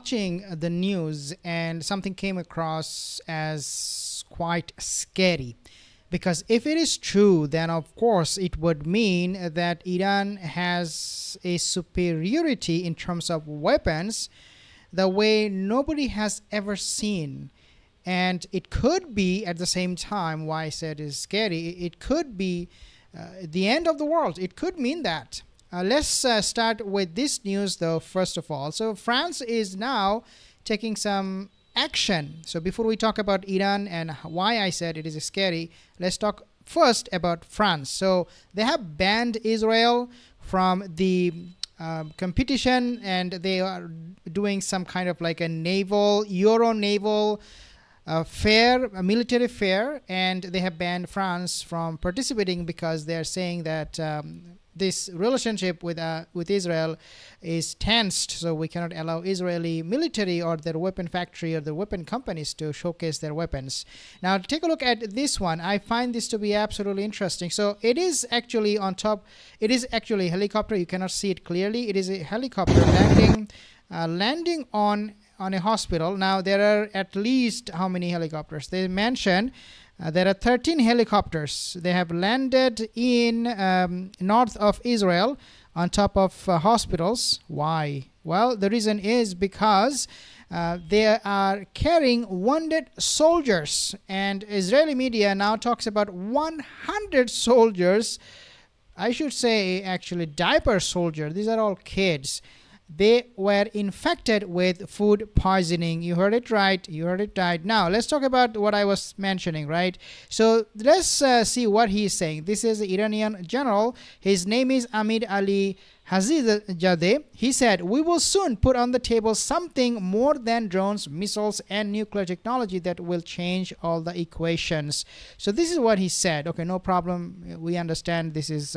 watching the news and something came across as quite scary. Because if it is true, then of course it would mean that Iran has a superiority in terms of weapons the way nobody has ever seen. And it could be at the same time, why I said is scary, it could be the end of the world. It could mean that. Let's start with this news though, first of all. So France is now taking some action. So before we talk about Iran and why I said it is scary, let's talk first about France. So they have banned Israel from the competition, and they are doing some kind of like a Euro naval fair, a military fair, and they have banned France from participating because they are saying that this relationship with Israel is tensed, so we cannot allow Israeli military or their weapon factory or the weapon companies to showcase their weapons. Now, take a look at this one. I find this to be absolutely interesting. So it is actually on top. It is actually a helicopter. You cannot see it clearly. It is a helicopter landing on a hospital. Now, there are at least how many helicopters? They mention there are 13 helicopters. They have landed in north of Israel on top of hospitals. Why? Well, the reason is because they are carrying wounded soldiers, and Israeli media now talks about 100 soldiers. I should say actually diaper soldiers. These are all kids. They were infected with food poisoning. You heard it right. You heard it right. Now, let's talk about what I was mentioning, right? So, let's see what he is saying. This is the Iranian general. His name is Amir Ali Hazizadeh. He said, "We will soon put on the table something more than drones, missiles, and nuclear technology that will change all the equations." So, this is what he said. Okay, no problem. We understand this is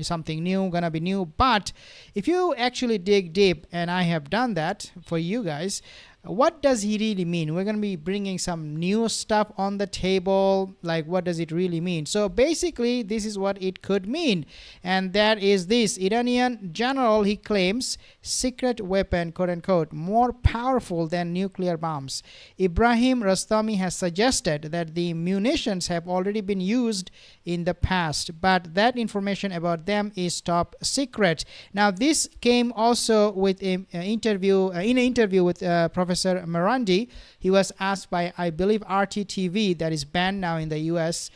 something new, gonna be new, but if you actually dig deep, and I have done that for you guys, what does he really mean? We're going to be bringing some new stuff on the table. Like, what does it really mean? So basically, this is what it could mean, and that is this: Iranian general, he claims, secret weapon, quote unquote, more powerful than nuclear bombs. Ibrahim Rostami has suggested that the munitions have already been used in the past, but that information about them is top secret. Now, this came also with an interview with Professor Marandi. He was asked by, I believe, RTTV, that is banned now in the US.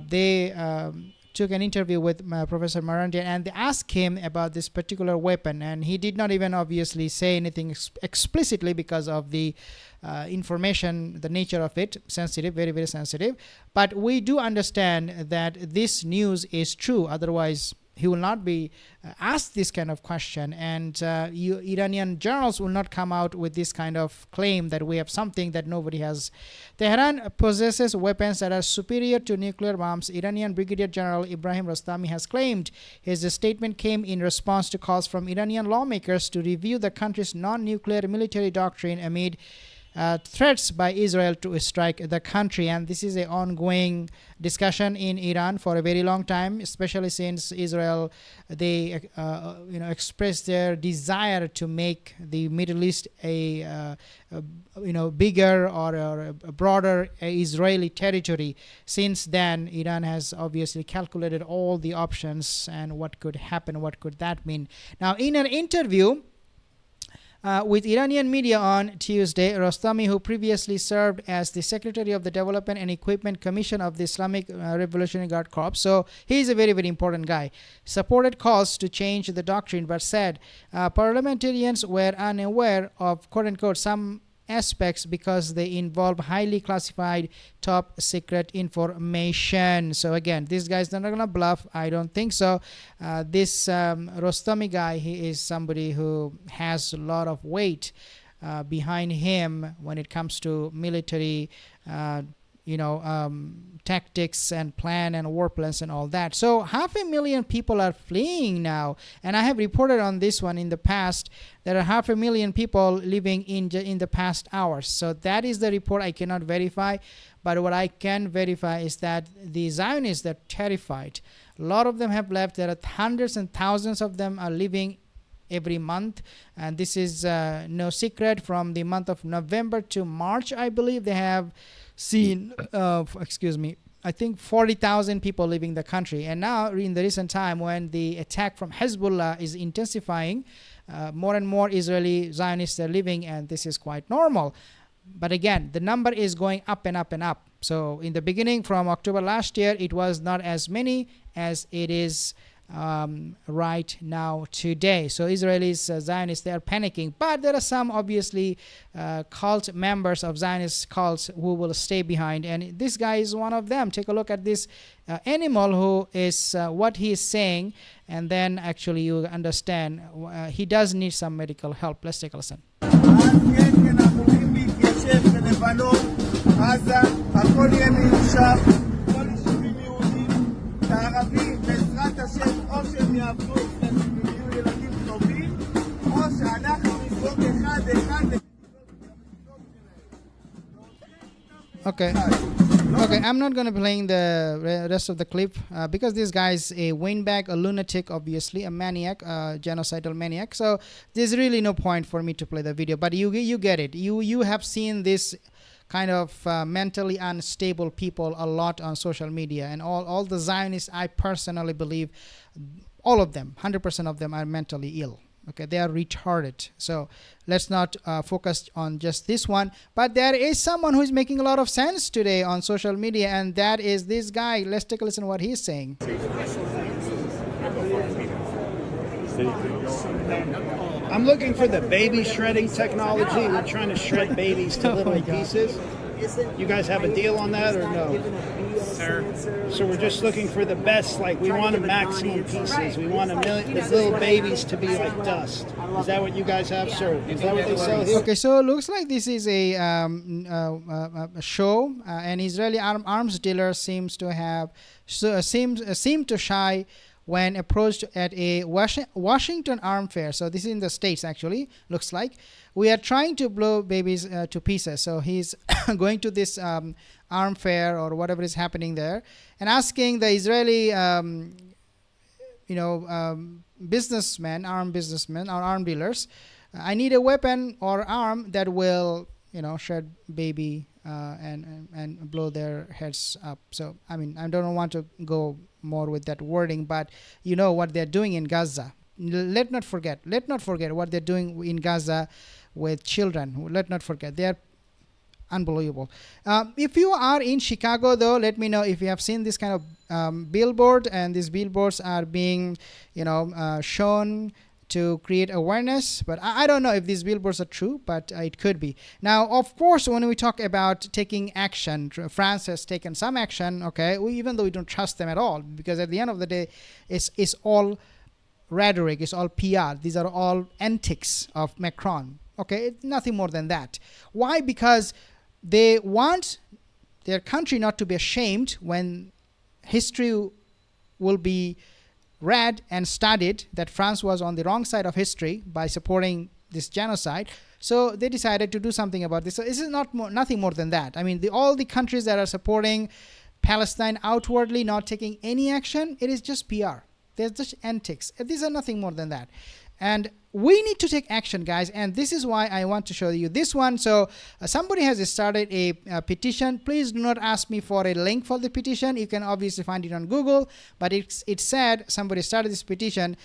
They took an interview with Professor Marandi, and they asked him about this particular weapon, and he did not even obviously say anything explicitly because of the information, the nature of it, sensitive, very, very sensitive. But we do understand that this news is true. Otherwise, he will not be asked this kind of question, and Iranian journals will not come out with this kind of claim that we have something that nobody has. Tehran possesses weapons that are superior to nuclear bombs, Iranian Brigadier General Ibrahim Rostami has claimed. His statement came in response to calls from Iranian lawmakers to review the country's non-nuclear military doctrine amid threats by Israel to strike the country. And this is an ongoing discussion in Iran for a very long time, especially since Israel, they expressed their desire to make the Middle East a bigger or a broader Israeli territory. Since then, Iran has obviously calculated all the options and what could happen, what could that mean. Now, in an interview with Iranian media on Tuesday, Rostami, who previously served as the Secretary of the Development and Equipment Commission of the Islamic Revolutionary Guard Corps, so he's a very, very important guy, supported calls to change the doctrine, but said parliamentarians were unaware of, quote-unquote, some aspects because they involve highly classified top secret information. So again, this guy's not gonna bluff. I don't think so. This Rostami guy, he is somebody who has a lot of weight behind him when it comes to military tactics and plan and war plans and all that. So 500,000 people are fleeing now, and I have reported on this one in the past. There are 500,000 people living in the past hours. So that is the report. I cannot verify, but what I can verify is that the Zionists, they're terrified. A lot of them have left. There are hundreds and thousands of them are living every month, and this is no secret. From the month of November to March, I believe they have seen I think 40,000 people leaving the country. And now in the recent time, when the attack from Hezbollah is intensifying, more and more Israeli Zionists are leaving, and this is quite normal. But again, the number is going up and up and up. So in the beginning, from October last year, it was not as many as it is right now today. So Israelis, Zionists, they are panicking. But there are some obviously cult members of Zionist cults who will stay behind, and this guy is one of them. Take a look at this animal who is what he is saying, and then actually you understand he does need some medical help. Let's take a listen. Okay, I'm not going to be playing the rest of the clip because this guy is a windbag, a lunatic, obviously, a maniac, a genocidal maniac. So there's really no point for me to play the video. But you get it. You have seen this kind of mentally unstable people a lot on social media, and all the Zionists, I personally believe, all of them, 100% of them are mentally ill. Okay, they are retarded. So let's not focus on just this one. But there is someone who is making a lot of sense today on social media, and that is this guy. Let's take a listen to what he's saying. I'm looking for the baby shredding technology. We're trying to shred babies to little pieces. You guys have a deal on that or no? Sir. So we're just looking for the best, like we want a maximum pieces. We want the little babies to be like dust. Is that what you guys have, sir? Is that what they sell here? Okay, so it looks like this is a show. An Israeli arms dealer seems to have seem to shy when approached at a Washington arm fair. So this is in the States, actually, looks like. We are trying to blow babies to pieces. So he's going to this arm fair or whatever is happening there and asking the Israeli, businessmen or arm dealers, I need a weapon or arm that will, shred baby and blow their heads up. So, I mean, I don't want to go more with that wording, but you know what they're doing in Gaza. Let's not forget what they're doing in Gaza with children. Let's not forget. They're unbelievable. If you are in Chicago, though, let me know if you have seen this kind of billboard, and these billboards are being, shown to create awareness. But I don't know if these billboards are true, but it could be. Now, of course, when we talk about taking action, France has taken some action, okay, even though we don't trust them at all, because at the end of the day, it's all rhetoric, it's all PR. These are all antics of Macron. Okay, it's nothing more than that. Why? Because they want their country not to be ashamed when history will be read and studied that France was on the wrong side of history by supporting this genocide. So they decided to do something about this. So this is nothing more than that. I mean, all the countries that are supporting Palestine outwardly, not taking any action, it is just PR. They're just antics. These are nothing more than that. And we need to take action, guys, and this is why I want to show you this one. So somebody has started a petition. Please do not ask me for a link for the petition. You can obviously find it on Google, but it said somebody started this petition,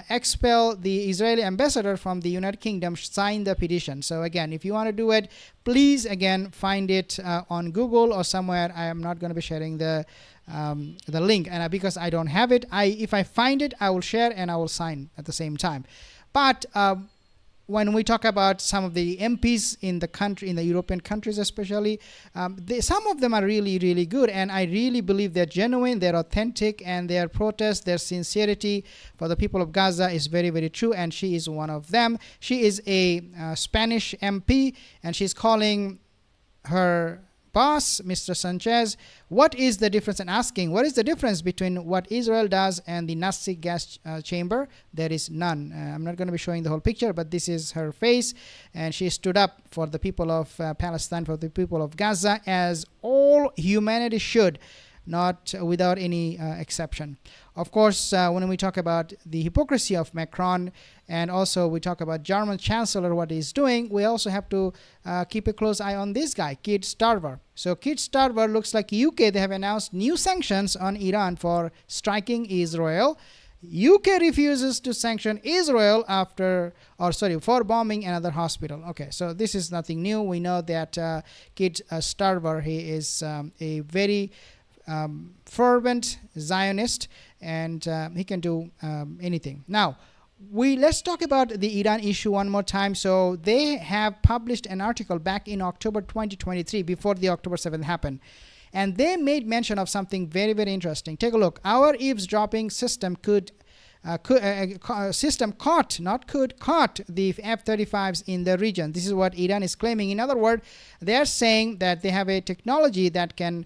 expel the Israeli ambassador from the United Kingdom, sign the petition. So again, if you want to do it, please again find it on Google or somewhere. I am not going to be sharing the link, and because I don't have it, if I find it, I will share and I will sign at the same time. But when we talk about some of the MPs in the country, in the European countries especially, some of them are really, really good, and I really believe they're genuine, they're authentic, and their protest, their sincerity for the people of Gaza is very, very true, and she is one of them. She is a Spanish MP, and she's calling her boss, Mr. Sanchez, what is the difference, and asking what is the difference between what Israel does and the Nazi gas chamber. There is none. I'm not going to be showing the whole picture, but this is her face, and she stood up for the people of Palestine, for the people of Gaza, as all humanity should. not without any exception. Of course, when we talk about the hypocrisy of Macron, and also we talk about German Chancellor, what he's doing, we also have to keep a close eye on this guy, Keir Starmer. So Keir Starmer looks like UK, they have announced new sanctions on Iran for striking Israel. UK refuses to sanction Israel for bombing another hospital. Okay, so this is nothing new. We know that Keir Starmer, he is a very fervent Zionist, and he can do anything. Now, let's talk about the Iran issue one more time. So they have published an article back in October 2023, before the October 7th happened. And they made mention of something very, very interesting. Take a look. Our eavesdropping system caught the F-35s in the region. This is what Iran is claiming. In other words, they are saying that they have a technology that can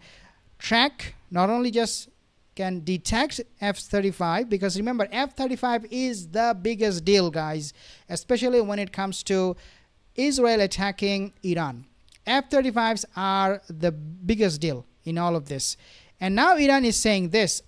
track, not only just can detect F-35, because remember, F-35 is the biggest deal, guys, especially when it comes to Israel attacking Iran. F-35s are the biggest deal in all of this. And now Iran is saying this.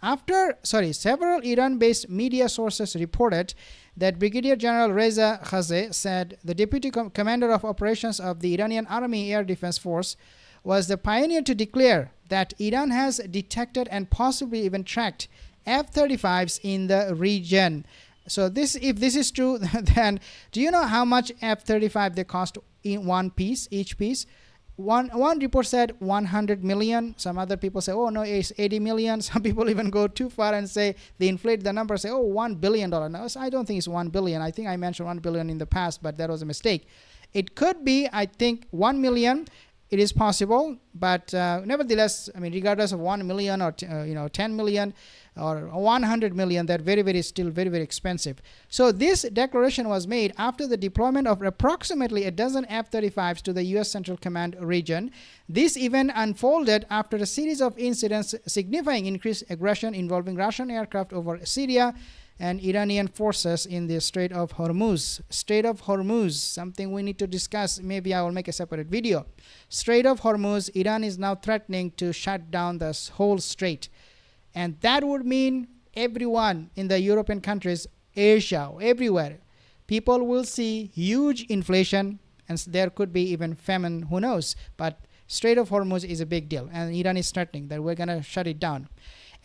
Several Iran-based media sources reported that Brigadier General Reza Khazeh said the deputy commander of operations of the Iranian Army Air Defense Force was the pioneer to declare that Iran has detected and possibly even tracked F-35s in the region. So if this is true, then do you know how much F-35 they cost in one piece, each piece? One report said 100 million. Some other people say, oh no, it's 80 million. Some people even go too far and say they inflate the number, say, oh, $1 billion. No, I don't think it's 1 billion. I think I mentioned 1 billion in the past, but that was a mistake. It could be, I think, 1 million. It is possible, but nevertheless, I mean, regardless of 1 million or 10 million or 100 million, they're still very, very expensive. So this declaration was made after the deployment of approximately a dozen F-35s to the U.S. Central Command region. This event unfolded after a series of incidents signifying increased aggression involving Russian aircraft over Syria and Iranian forces in the Strait of Hormuz. Strait of Hormuz, something we need to discuss. Maybe I will make a separate video. Strait of Hormuz, Iran is now threatening to shut down the whole strait. And that would mean everyone in the European countries, Asia, everywhere, people will see huge inflation, and there could be even famine, who knows. But Strait of Hormuz is a big deal, and Iran is threatening that we're going to shut it down.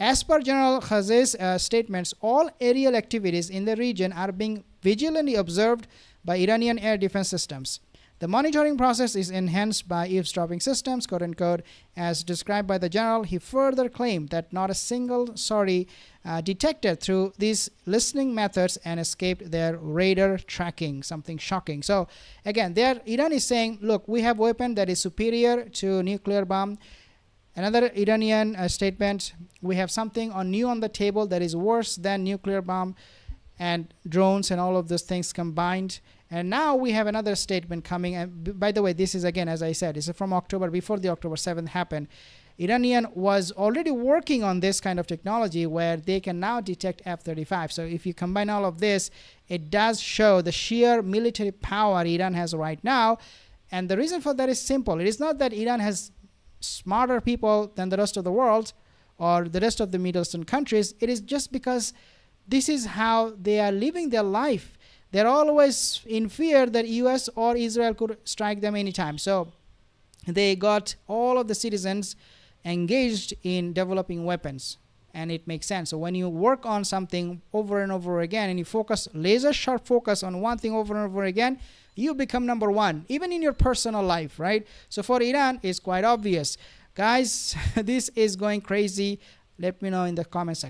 As per General Khazeh's statements, all aerial activities in the region are being vigilantly observed by Iranian air defense systems. The monitoring process is enhanced by eavesdropping systems, quote unquote, as described by the general. He further claimed that not a single sortie detected through these listening methods and escaped their radar tracking, something shocking. So again, Iran is saying, look, we have a weapon that is superior to nuclear bomb. Another Iranian statement, we have something new on the table that is worse than nuclear bomb and drones and all of those things combined. And now we have another statement coming. And by the way, this is, again, as I said, this is from October, before the October 7th happened. Iranian was already working on this kind of technology where they can now detect F-35. So if you combine all of this, it does show the sheer military power Iran has right now. And the reason for that is simple. It is not that Iran has smarter people than the rest of the world or the rest of the Middle Eastern countries. It is just because this is how they are living their life. They're always in fear that US or Israel could strike them anytime. So they got all of the citizens engaged in developing weapons, and it makes sense. So when you work on something over and over again and you focus, laser sharp focus on one thing over and over again, you become number one, even in your personal life, right? So for Iran, it's quite obvious. Guys, this is going crazy. Let me know in the comment section.